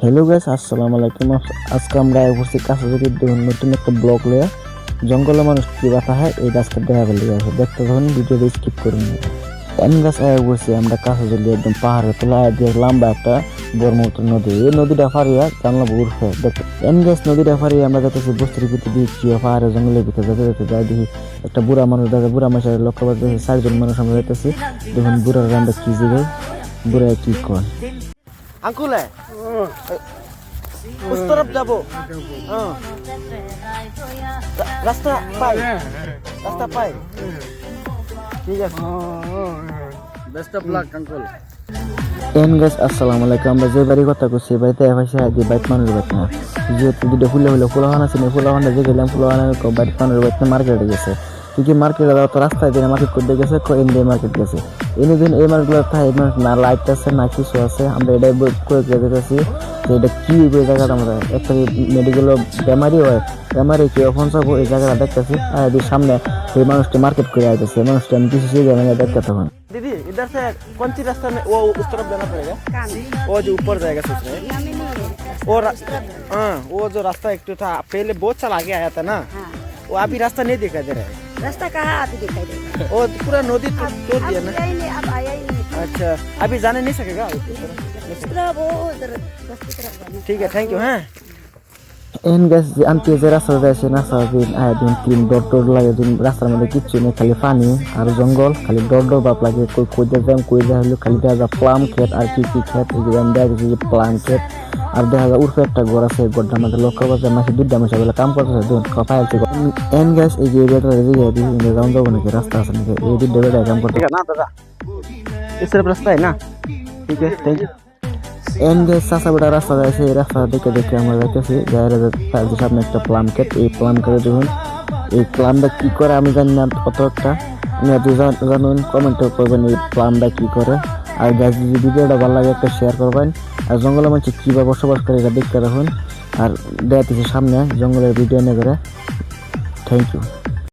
Hello guys, আসসালামু আলাইকুম। আজকে আমরা বসে কাছে যদি নতুন একটা ব্লগ লয়ে জঙ্গলে মানুষ কি বাতা হয় এই গাছটা দেখা ফেলে গেছে। দেখতে তখন ভিডিও স্কিপ করুন। এম গাছ আয় বসে আমরা কাছে যদি একদম পাহাড়ে তোলা দিয়ে লম্বা একটা ব্রহ্মপুত্র নদী, এই নদীটা ফারিয়া জানলা উঠে দেখতে এম গাছ নদীটা ফারিয়ে আমরা যাতেছি বস্তির ভিতরে দিচ্ছি পাহাড়ে জঙ্গলের ভিতরে যেতে যেতে যাই দেখি একটা বুড়া মানুষ দেখে, বুড়া মানুষের লক্ষ্য করতে 4জন মানুষ আমরা যাইতেছি। দেখুন বুড়ার আমরা কি জিগাই, বুড়া কি কয় अंकुल है उस तरफ जाबो रास्ता पाई ठीक है बेस्ट ऑफ लक अंकुल এন গাছ আসসালামু আলাইকুম। আমরা যে বাড়ির কথা করছি বাড়িতে এসে আগে বাইক মানুষ বাইক না, যেহেতু দুটো ফুলে ফুলাহান আছে না, ফুলাহানটা যে গেলাম ফুলাহান বাইক মানুষ বাইক না মার্কেটে গেছে। কি মার্কেটে যাওয়া তো রাস্তায় দিনে মার্কেট করতে গেছে, এনে মার্কেট গেছে। এনে দিন এই মার্কেটগুলো থাকে না লাইট আছে না কিছু আছে। আমরা এটাই করে যেতেছি যে এটা কি ওই জায়গাটা আমরা একটা মেডিকেল বেমারি হয়, বেমারি কি অফন সব এই জায়গাটা দেখতেছি। আর সামনে এই মানুষটি মার্কেট করে আসতেছে, মানুষটি আমি কিছু সেই জায়গায় দেখতে তখন। दीदी इधर से कौन सी रास्ता में वो उस तरफ जाना पड़ेगा, वो जो ऊपर जाएगा सोच रहे हाँ वो जो रास्ता एक तो था पहले बहुत साल आगे आया था ना, वो अभी रास्ता नहीं दिखाई दे रहा है। रास्ता कहाँ अभी दिखाई देगा? वो पूरा नदी तोड़ दिया ना। अब आया ही नहीं। अच्छा अभी जाने नहीं सकेगा इस तरफ वो उधर रास्ते तरफ जाना। ठीक है थैंक यू। हाँ এন গাছ যে আনতে যে রাস্তা যায় সে রাস্তা দিন দিন ক্লিন ডর লাগে, দিন রাস্তার মধ্যে কিচ্ছু নেই, খালি পানি আর জঙ্গল, খালি ডর বাপ লাগে। কই যাম কই যা হলো খালি দেখা যায় প্লাম ক্ষেত আর কি কি ক্ষেত, আমি দেখা গেছি যে প্লাম ক্ষেত আর দেখা যায় উর্ফে একটা ঘর আছে, ঘরটার মধ্যে লক্ষ্য করছে মাসে দুইটা মাসে বলে কাম করতেছে দুজন কথা আছে। এন গাছ এই যে বেটা দিয়ে রাউন্ড যাবো নাকি রাস্তা আছে নাকি এই দুইটা বেটা কাম করতে ना दादा इस तरफ रास्ता है ना। ठीक है थैंक यू। এন গাছ চাষা বেটা রাস্তা যায়, সেই রাস্তা দেখে দেখে আমরা যাইতেছি সামনে একটা প্লাম ক্ষেত। এই প্লাম ক্ষেতে দেখুন এই প্লামটা কি করে আমি জানি না অত একটা, আপনি জানুন কমেন্টে করবেন এই প্লামটা কি করে। আর গাছ যদি ভিডিওটা ভালো লাগে একটা শেয়ার করবেন। আর জঙ্গলের মানুষ কীভাবে বসবাস করে এটা দেখতে রাখুন। আর দেখাতেছি সামনে জঙ্গলের ভিডিও নিয়ে করে। Thank you.